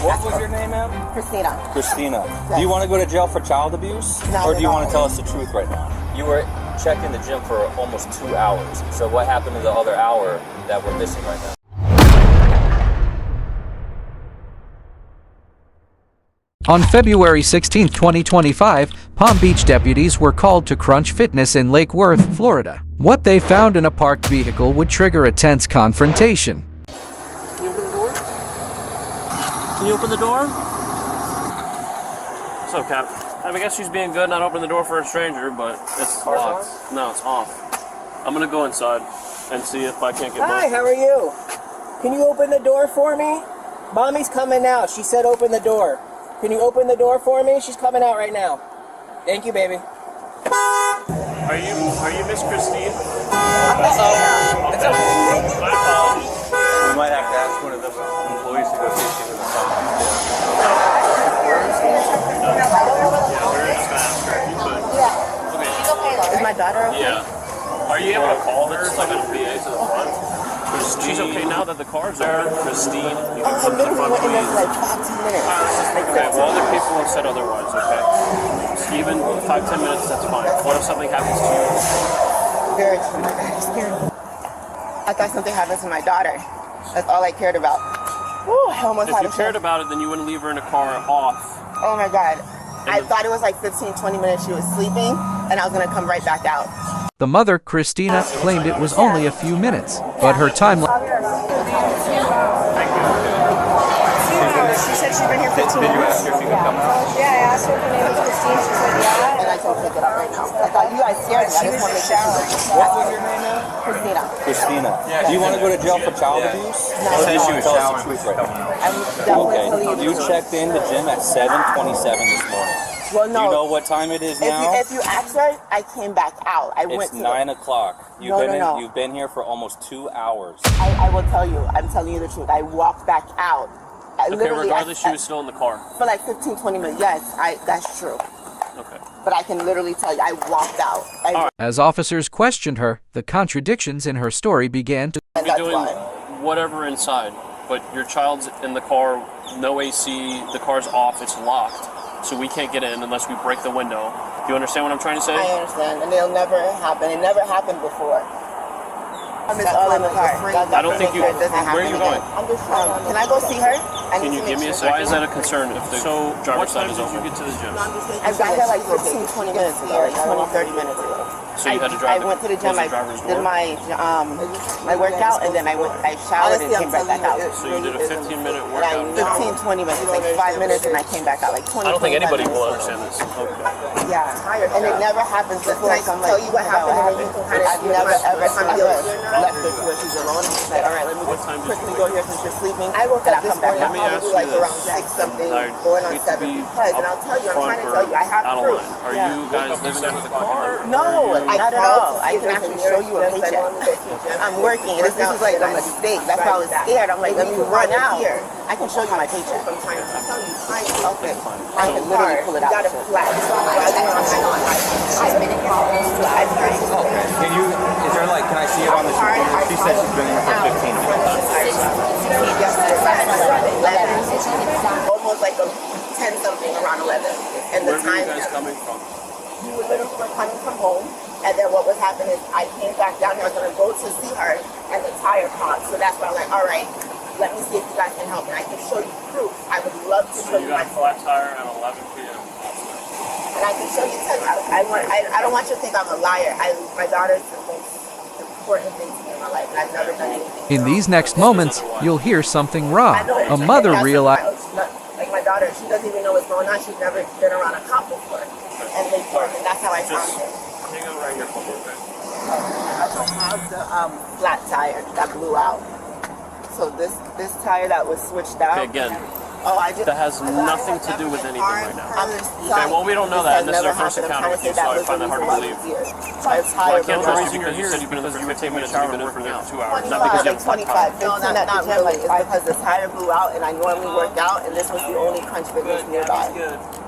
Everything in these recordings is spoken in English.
What was your name, ma'am? Christina. Christina. Yes. Do you want to go to jail for child abuse? No, or do you no. want to tell us the truth right now? You were checked in the gym for almost 2 hours. So what happened to the other hour that we're missing right now? On February 16, 2025, Palm Beach deputies were called to Crunch Fitness in Lake Worth, Florida. What they found in a parked vehicle would trigger a tense confrontation. Can you open the door? Can you open the door? What's up, Cap? I guess she's being good, not opening the door for a stranger, but it's locked. No, it's off. I'm gonna go inside and see if I can't get Hi, how are you? Can you open the door for me? Mommy's coming out. She said open the door. Can you open the door for me? She's coming out right now. Thank you, baby. Are you Miss Christine? It's okay. My apologies. We might have to ask one of the employees to go see if she has a phone. Yeah, we're just gonna ask her if you could. Okay. Is my daughter okay? Yeah. Are you able to call her like on a PA to the front? She's okay now that the car's there. Christine. You can I come to the literally front, went in there please. for like 5-10 minutes. Okay, well, other people have said otherwise, okay? Even 5-10 minutes, that's fine. What if something happens to you? Very, oh my God, it scared me. I thought something happened to my daughter. That's all I cared about. Woo, I almost If had you a cared about it, then you wouldn't leave her in a car off. Oh my God. I thought it was like 15-20 minutes she was sleeping, and I was gonna come right back out. The mother, Christina, claimed it was only a few minutes, but her timeline. She said she'd been here 15 minutes. Did you ask her if you could come out? Yeah, I asked her if her name was Christine. She said yeah. And I told her to get up right now. I thought you guys scared me. I just wanted to make sure she was What was your name now? Christina. Christina. Do you want to go to jail for child abuse? No, Or did no. you tell us the truth right now? I'm definitely Okay. telling you You the truth. checked in the gym at 7:27 this morning. Well, Do no. you know what time it is now? If you asked her, I came back out. I went It's to 9 o'clock. No. You've been here for almost 2 hours. I will tell you. I'm telling you the truth. I walked back out. Okay, regardless, she was still in the car. For like 15-20 minutes. Yes, that's true. Okay. But I can literally tell you, I walked out. As officers questioned her, the contradictions in her story began to. You're doing whatever inside, but your child's in the car, no AC, the car's off, it's locked, so we can't get in unless we break the window. Do you understand what I'm trying to say? I understand, and it'll never happen. It never happened before. It's all in the car. I don't think you. Where are you going? I'm just can I go see her? Can you give me a second? Why is that a concern if the driver's side is open? What time did you get to the gym? I got here like 15-20 minutes ago, like 20-30 minutes ago. So you had to drive. I went to the gym. I did my workout, and then I showered and came right back out. So you did a 15-minute Like workout. 15-20 minutes, like 5 minutes, and I came back out like 20. I don't think 25 anybody minutes. will understand this. Okay. Yeah, and it never happens before. So I'm like, tell you what happened, and then you can kind of. I've never ever left her to where she's alone. She's like, all right, let me just quickly go here since you're sleeping. I woke up this morning. Let me ask you like this. around 6-something, going on 7. Because, and I'll tell you, I'm trying to tell you, I have Out of proof. line. Are you guys living under the car? No, not at all. I can actually show you a paycheck. I'm working. This is like a mistake. That's why I was scared. I'm like, let me run out. I can show you my paycheck. Okay. I can literally pull it out. Got a flat. Can you? Is there like? Can I see it on the screen? She said she's been here for 15 minutes. Almost like a 10-something, around 11. And the Where were time. you guys coming from? We were literally coming from home, and then what was happening is I came back down here. I was gonna go to see her, and the tire popped. So that's why I'm like, all right, let me see if you guys can help me. I can show you proof. I would love to show So you you my got a flat tire at 11 p.m. and I can show you. I don't want you to think I'm a liar. My daughter's the most important thing to me in my life, and I've never done anything. In these next moments, you'll hear something raw. A mother realized. Like my daughter, she doesn't even know what's going on. She's never been around a cop before, and they told me that's how I found it. Hang on right here for a little bit. I don't have the flat tire that blew out. So this tire that was switched out. Okay, again, Oh, I just. that has nothing to do with anything right now. I'm just Okay, well, we don't know that, and this is our first never encounter happened. with you, so I find that hard to believe. My Well, I tire can't blew trust out. you because you said you've been in there for 15 minutes and you've been in for 2 hours. Not because you have a flat 25, tire. 15 at the gym, like, it's because the tire blew out and I normally work out, and this was the only Crunch Fitness nearby.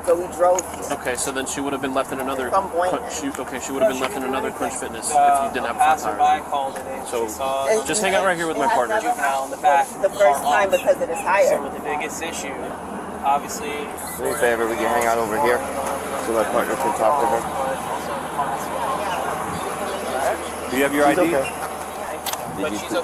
So we drove here. Okay, so then she would have been left in another. From Boynton. She would have been left in another Crunch Fitness if you didn't have a flat tire. So just hang out right here with my partner. The first time because of the tire. So the biggest issue issue. Obviously. Do me a favor, we can hang out over here so my partner can talk to her. Do you have your She's ID? okay.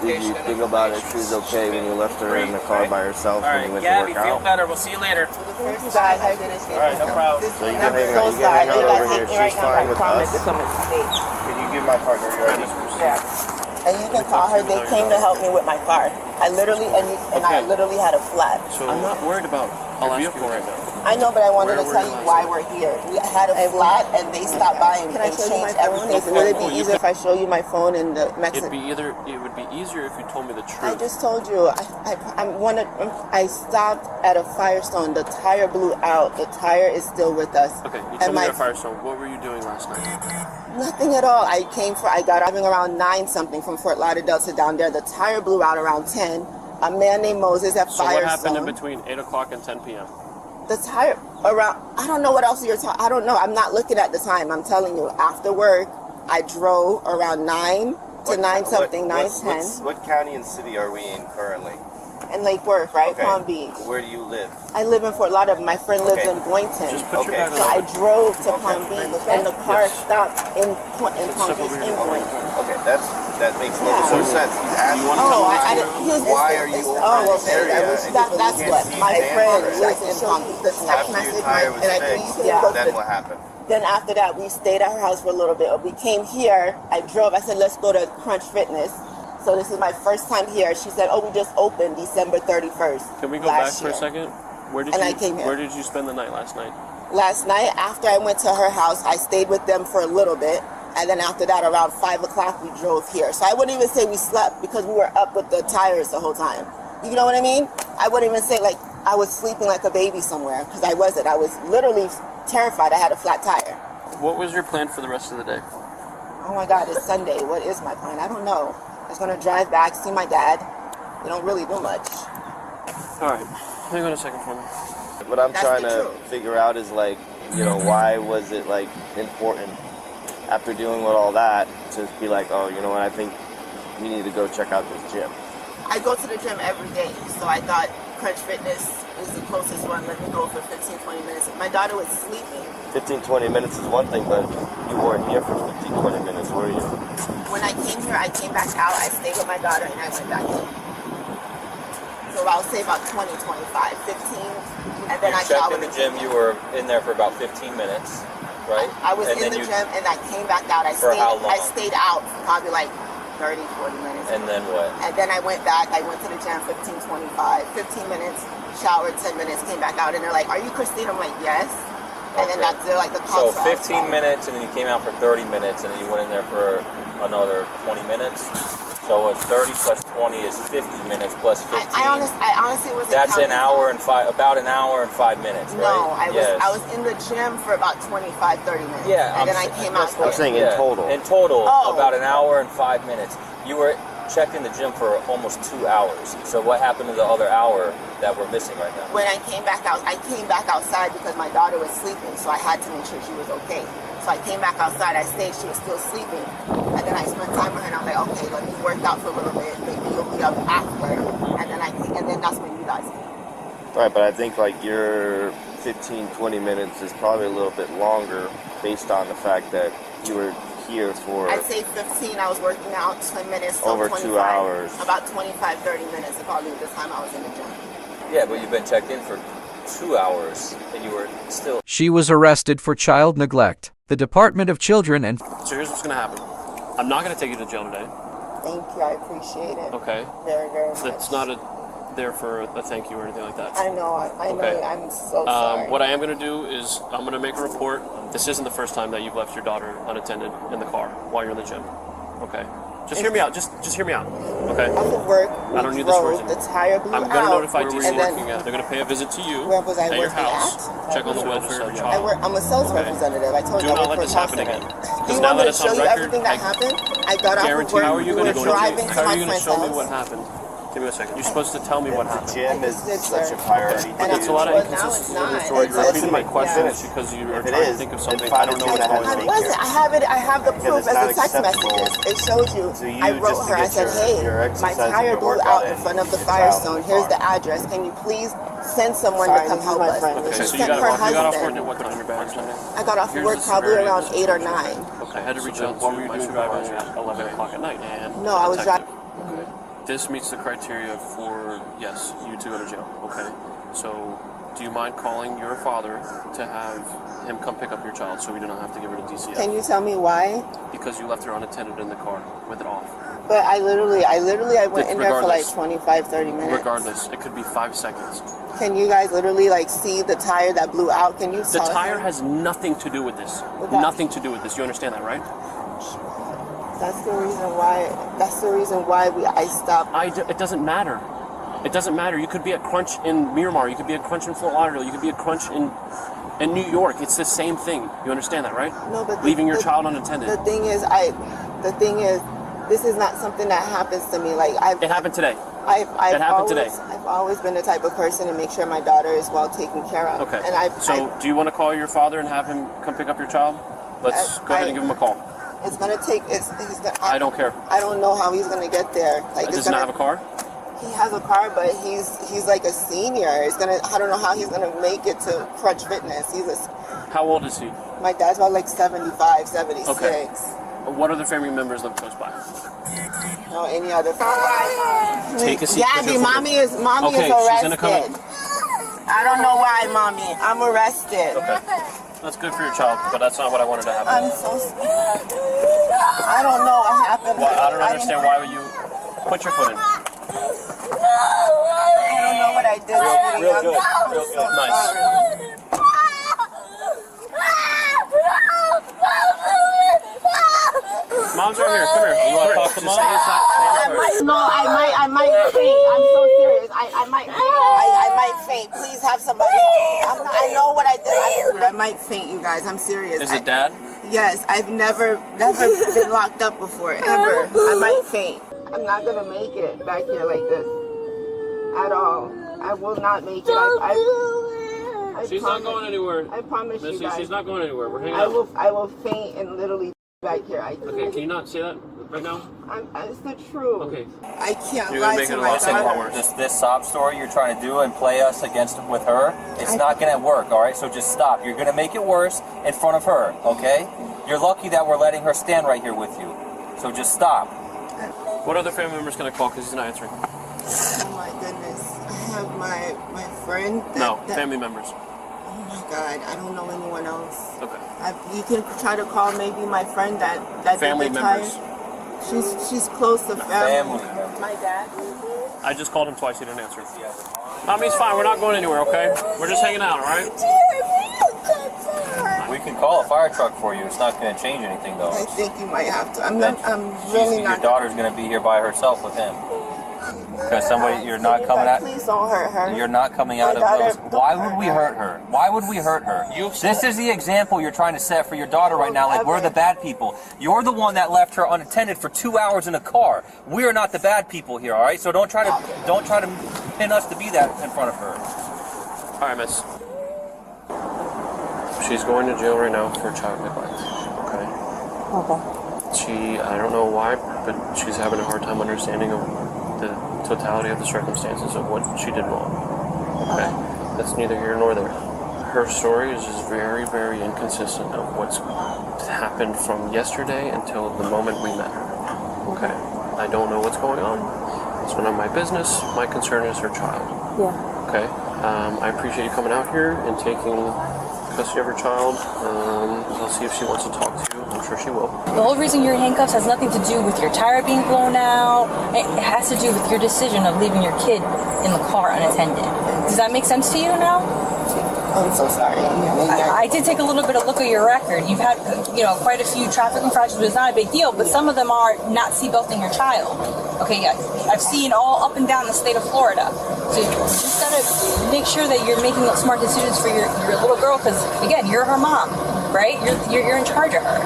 Did you think about it? She was okay when you left her in the car by herself when you went to work out? better. We'll see you later. You guys, I didn't say Alright, no problem. So you can hang out. You can hang out over here. She's fine with us. It's a mistake. Can you give my partner your ID? Yeah. And you can call her. They came to help me with my car. I literally I literally had a flat. So I'm not worried about your vehicle right now. I know, but I wanted to Where tell were you you why we're here. We had a flat, and they stopped by and changed everything. Would it be easier if I show you my phone in the Mexican? It would be easier if you told me the truth. I just told you. I stopped at a Firestone. The tire blew out. The tire is still with us. Okay, you And told me my- you're a Firestone. What were you doing last night? Nothing at all. I got driving around 9-something from Fort Lauderdale to down there. The tire blew out around 10. A man named Moses at So Firestone. what happened in between 8 o'clock and 10 p.m.? The tire around, I don't know what else you're talking, I don't know. I'm not looking at the time. I'm telling you, after work, I drove around 9 to 9-something, 9:10. What county and city are we in currently? In Lake Worth, right? Okay. Palm Beach. Where do you live? I live in Fort Lauderdale. My friend lives Okay. in Boynton. Just put your Okay. bag So on. I drove to Palm Beach, and the car Yes. stopped in Palm step Beach over in here. Boynton. Okay, that makes a little Yeah. more sense. He's asking You want Oh, to I didn't. Here's why this- are you over Oh, this okay. area? That's You what. can't My see friend cameras. lives in Palm Beach. The text After your message, tire was and I fixed, yeah. then what happened? Then after that, we stayed at her house for a little bit. We came here. I drove. I said, let's go to Crunch Fitness. So this is my first time here. She said, oh, we just opened December 31st. Can we go back last for a year. second? Where did And you I came here. Where did you spend the night last night? Last night, after I went to her house, I stayed with them for a little bit. And then after that, around 5 o'clock, we drove here. So I wouldn't even say we slept because we were up with the tires the whole time. You know what I mean? I wouldn't even say like I was sleeping like a baby somewhere because I wasn't. I was literally terrified. I had a flat tire. What was your plan for the rest of the day? Oh my God, it's Sunday. What is my plan? I don't know. I was going to drive back, see my dad. We don't really do much. All right, hang on a second for me. What I'm That's trying the to truth. figure out is like, why was it like important after dealing with all that to be like, oh, you know what, I think we need to go check out this gym. I go to the gym every day, so I thought Crunch Fitness is the closest one. Let me go for 15-20 minutes. My daughter was sleeping. 15-20 minutes is one thing, but you weren't here for 15-20 minutes, were you? When I came here, I came back out. I stayed with my daughter, and I went back in. So I'll say about 20, 25, 15, and then I checked showered. in the gym. You were in there for about 15 minutes, right? I was and in then the gym, and I came back out. For how long? I stayed out for probably like 30, 40 minutes. And then what? And then I went back. I went to the gym 15, 25, 15 minutes, showered 10 minutes, came back out, and they're like, "Are you Christine?" I'm like, "Yes." And then Okay. they're like, "The So call." 15 minutes, and then you came out for 30 minutes, and then you went in there for another 20 minutes. So it's 30 plus 20 is 50 minutes plus 15. I honestly wasn't. That's an counting. hour and about an hour and 5 minutes, right? No, I Yes. was in the gym for about 25, 30 minutes. Yeah, and then I came out. I'm saying in Yeah, total. In total, Oh. about an hour and 5 minutes. You were checked in the gym for almost 2 hours. So what happened to the other hour that we're missing right now? When I came back out, I came back outside because my daughter was sleeping, so I had to make sure she was okay. So I came back outside. I stayed. She was still sleeping, and then I spent time with her. And I'm like, okay, let me work out for a little bit. Maybe you'll be up after, and then that's when you guys came. Right, but I think like your 15-20 minutes is probably a little bit longer based on the fact that you were here for I'd say 15. I was working out 10 minutes. So Over 25, 2 hours. About 25, 30 minutes. Probably the time I was in the gym. Yeah, but you've been checked in for 2 hours, and you were still... She was arrested for child neglect. The Department of Children and So here's what's gonna happen. I'm not gonna take you to jail today. Thank you. I appreciate it. Okay. Very, very much. That's not there for a thank you or anything like that. I know. I know. Okay. I'm so sorry. What I am going to do is I'm going to make a report. This isn't the first time that you've left your daughter unattended in the car while you're in the gym. Okay. Just hear me out. Just hear me out. Okay. Off of work, I don't we need this drove, version. the tire blew I'm out. going to notify Where were DC. you working They're going to pay a visit to you Where was I at your working house. at? Check on the welfare of your I child. work, I'm a sales Okay. representative. I told Do you I not work let for this a happen call again. center. Because Do you now want me that to it's show on you record, everything that I happened? I got off of guarantee. work. How are you we going were to go driving to? to How are my you going to friend's show me house. what happened? Give me a second. You're supposed to tell me what the happened. gym is did, such sir. a priority. And It's a lot of Well, now inconsistencies it's in your not. story. You're It's- repeating my yeah. questions because you are If it trying to is, think of then something fine I don't with know me, what's then going I on. I wasn't. I have it. I have the Because proof it's as not the text acceptable messages. It shows you. to you I wrote just to her. I get said, your "Hey, my exercise and tire your blew workout out in in front of the your child in Firestone. the Here's car." the address. Can you please send someone to come help us. Okay, She so you sent got her off work husband. at what time? Your badge number? I got off Here's work the probably severity around of the 8 or situation. 9. Okay, I had to reach out to my supervisor at 11 o'clock at night, and No, I was detective. Okay. This meets the criteria for, yes, you to go to jail. Okay. So, do you mind calling your father to have him come pick up your child so we do not have to give her to DCF? Can you tell me why? Because you left her unattended in the car with it off. But I went in there for like Regardless. 25, 30 minutes. Regardless, it could be 5 seconds. Can you guys literally like see the tire that blew out? Can you The tell tire him? has nothing to do with this. With that- Nothing to do with this. You understand that, right? That's the reason why. That's the reason why I stopped. It doesn't matter. It doesn't matter. You could be at Crunch in Miramar. You could be at Crunch in Fort Lauderdale. You could be at Crunch in New York. It's the same thing. You understand that, right? No, but leaving your child unattended. The thing is, this is not something that happens to me. Like It happened today. I've happened today. I've always been the type of person to make sure my daughter is well taken care of. Okay. And do you want to call your father and have him come pick up your child? Let's go ahead and give him a call. It's gonna take. I don't care. I don't know how he's gonna get there. Like, Does he not have a car? He has a car, but he's like a senior. I don't know how he's gonna make it to Crunch Fitness. How old is he? My dad's about like 75, 76. Okay. What other family members live close by? No, any other. Take a seat. Gabby, mommy is Okay, she's arrested. gonna come in. I don't know why, mommy. I'm arrested. Okay. That's good for your child, but that's not what I wanted to happen. I'm so scared. I don't know what happened. Well, I don't understand why would you put your foot in. I don't know what I did. Real good. Real good. Nice. Mom's right here. Come here. You want to talk to mom? I might faint. I'm so serious. I might faint. Please have somebody. I know what I did. I might faint, you guys. I'm serious. Is it dad? Yes, I've never been locked up before, ever. I might faint. I'm not gonna make it back here like this at all. I will not make it. I She's not going anywhere. I promise Missy, you guys. she's not going anywhere. We're hanging out. I will faint and literally back here. Okay, can you not say that right now? It's the truth. Okay. I can't You're gonna lie make to it a my lot simpler. daughter. This sob story you're trying to do and play us against with her, it's not going to work, all right? So just stop. You're going to make it worse in front of her, okay? You're lucky that we're letting her stand right here with you. So just stop. What other family member's going to call because he's not answering? Oh my goodness. I have my friend. Family members. Oh my God, I don't know anyone else. Okay. You can try to call maybe my friend that Family did the members. tire. She's close to family. My dad. I just called him twice. He didn't answer. Mommy's fine. We're not going anywhere, okay? We're just hanging out, all right? We can call a fire truck for you. It's not going to change anything, though. I think you might have to. I'm really Your not. daughter's going to be here by herself with him. Because you're not coming out. Please don't hurt her. You're not coming out of those. Why would we hurt her? Why would we hurt her? This is the example you're trying to set for your daughter right now. Like, we're the bad people. You're the one that left her unattended for 2 hours in a car. We're not the bad people here, all right? So don't try to pin us to be that in front of her. All right, miss. She's going to jail right now for child neglect, okay? I don't know why, but she's having a hard time understanding of the totality of the circumstances of what she did wrong. Okay? That's neither here nor there. Her story is just very, very inconsistent of what's happened from yesterday until the moment we met her. Okay? I don't know what's going on. It's none of my business. My concern is her child. Yeah. Okay? I appreciate you coming out here and taking custody of her child. I'll see if she wants to talk to you. I'm sure she will. The whole reason you're in handcuffs has nothing to do with your tire being blown out. It has to do with your decision of leaving your kid in the car unattended. Does that make sense to you now? I'm so sorry. I did take a little bit of look at your record. You've had, quite a few traffic infractions, but it's not a big deal. But some of them are not seatbelting your child. Okay, yeah, I've seen all up and down the state of Florida. So you just gotta make sure that you're making smart decisions for your little girl, because again, you're her mom, right? You're in charge of her.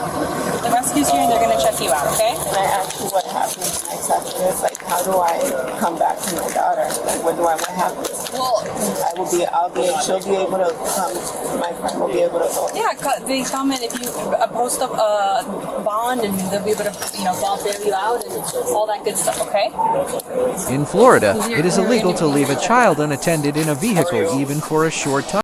The rescue's here and they're gonna check you out. Okay? Can I ask you what happened next after this? Like, how do I come back to my daughter? Like, what happen? Well, She'll be able to come, my friend will be able to go. yeah, they come in if you post up a bond, and they'll be able to, bond bail out and all that good stuff, okay? In Florida, it is illegal to leave a child unattended in a vehicle even for a short time.